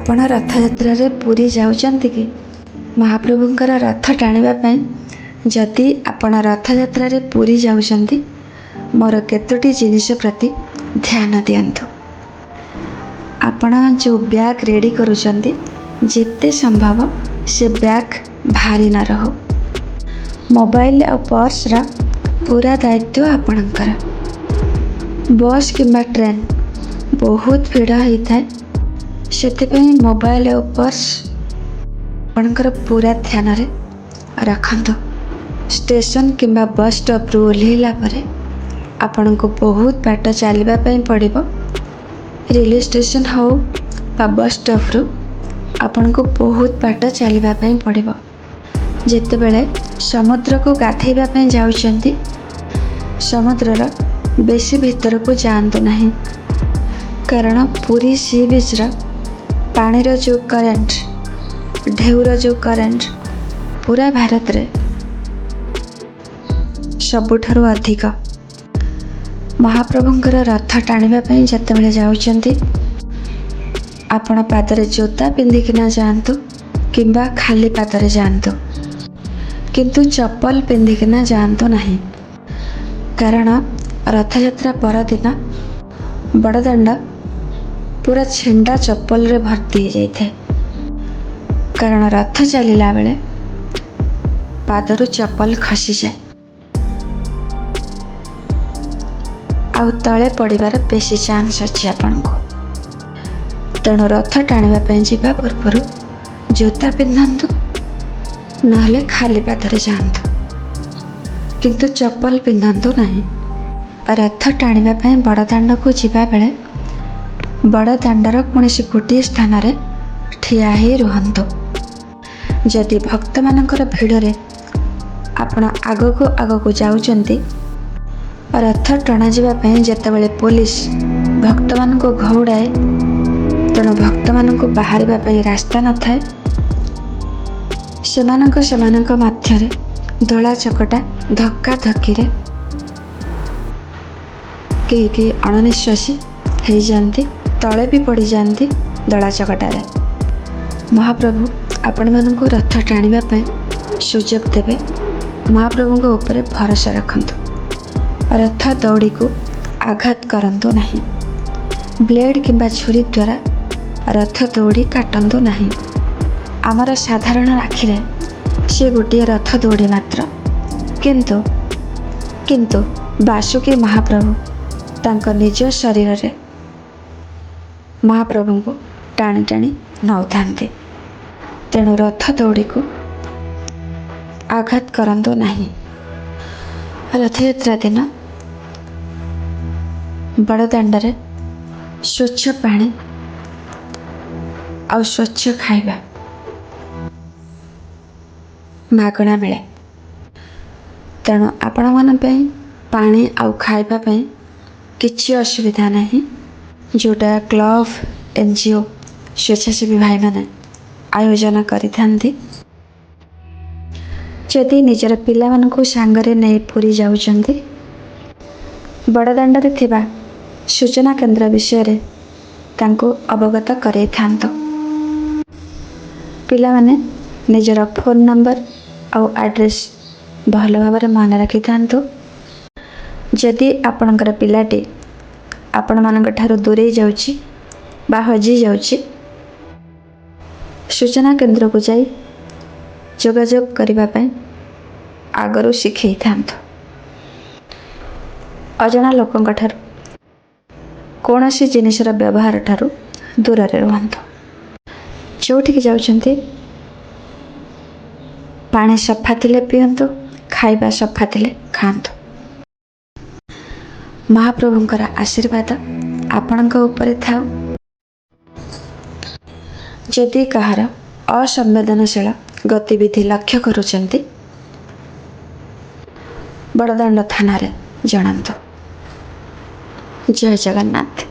आपण रथयात्रा पुरी जाउछन्ति कि महाप्रभुंकर रथ टाणिबा पई? जदि आपण रथयात्रा पुरी जाउछन्ति मोर केतोटी जिनिस प्रति ध्यान दियंतु। आपण जो बैग रेडी करूछन्ति जिते संभव से बैग भारी न रहो। मोबाइल और पर्स रा पूरा दायित्व आपणकर। बस किंबा ट्रेन बहुत भीड़ होता है, से मोबाइल और पर्स आपणकर पूरा ध्यान रे रखंतु। स्टेशन किंबा बस स्टॉप रू ओह्लैला परे आपण को बहुत बाट चलवा पड़ो। रेलवे स्टेशन हो बा बस स्टॉप रू आपण को बहुत बाट चलवा पड़ो। जिते बेले समुद्र को गाधेबा जाउछन्ति समुद्रर बेसी भीतर को जातु नहीं, कारण पूरी सी बीच पानीर जो करेंट ढेउर जो करेंट पूरा भारत रे सबुठारु अधिक। महाप्रभुंकर रथ टाणिबा पई जतेबेले जाउछन्ति आपण पादरे जोता पिंधिकिना जातु किंबा खाली पादरे जातु, किंतु चप्पल पिंधिकिना जातु नहीं, कारण रथयात्रा परदिन बड़दाण्ड पूरा छेंडा चप्पल रे भर्ती हो जाए, कारण रथ चलला बेले पादरू चप्पल खसी जाए आउ तले पड़ार बेसी चांस अच्छे। आपण को तेणु रथ टाणिबा पई जिबा पूर्व जोता पिंधंतु, नहले खाली पादरे जातु, किंतु चप्पल पिंधंतु नहीं। रथ टाणिबा पई बड़दाण्ड को जिबा बेले बड़दाण्डर कौनसी गोटे स्थान रे ठिया ही रुहंतु। जदि भक्त मानकर भिड़े आपण आगको आगको जाउछन्ति रथ टणा जिबा पई जेतेबेले पुलिस भक्त मान को घौड़ाए, तेणु भक्त मान को बाहरिबा पई रास्ता न थाए। सेमानक मध्यरे दला चकटा धक्का धक्की रे कि अणनिश्वासी हो जाती, तले भी पड़ जाती दला चकटारे। महाप्रभु आपण मानक रथ टाणिबा पई सुजोग देवे। महाप्रभु को ऊपर भरोसा रखंतु। रथ दौड़ी को आघात करंतु नहीं। ब्लेड किंबा छुरी द्वारा रथ दौड़ी काटंतु नहीं। आमर साधारण आखिरे से गोटे रथ दौड़ी मात्र, किंतु किंतु बासुकी महाप्रभु तांको निज शरीर रे महाप्रभु को टाणी टाणी नौथांती। तेणु रथ दौड़ी को आघात करंतु नहीं। रथयात्रा दिन बड़दाण्ड रे स्वच्छ पानी और स्वच्छ खाइबा मागणा मिले। तेणु आपण मन पई पानी आउ खाइबा पई किछि असुविधा नहीं, जोटा क्लब एनजीओ स्वेच्छासेवी भाई मैंने आयोजन करिथांती। जदि निजर पिला मानकु सांगरे नहीं पुरी जाउछन्ति बड़दाण्ड रे थिबा सूचना केंद्र विषय रे तांको अवगत करे थांतो। पिला माने निजर फोन नंबर और एड्रेस भल भाव मन रखि थांतो। जदि आपणकर पिलाटी आपण मानक ठारू दूरे जाउछि बा हजि जाउछि सूचना केंद्र को जाई जोगाजोग करिबा पई आगरू शिखै थांतो। अजना लोकंक ठारू कौनसी जिनिसर व्यवहार ठारू दूर रे रुहंतो। जोठिक जाउछन्ति पानी सफा थिले पियंतु, खाइबा सफा थिले खांतु। महाप्रभुंकर आशीर्वाद आपणक ऊपर थाउ। जदि कहार असंवेदनशील गतिविधि लक्ष्य करुचन्ति बड़दाण्ड थाना रे जणांतु। जय जगन्नाथ।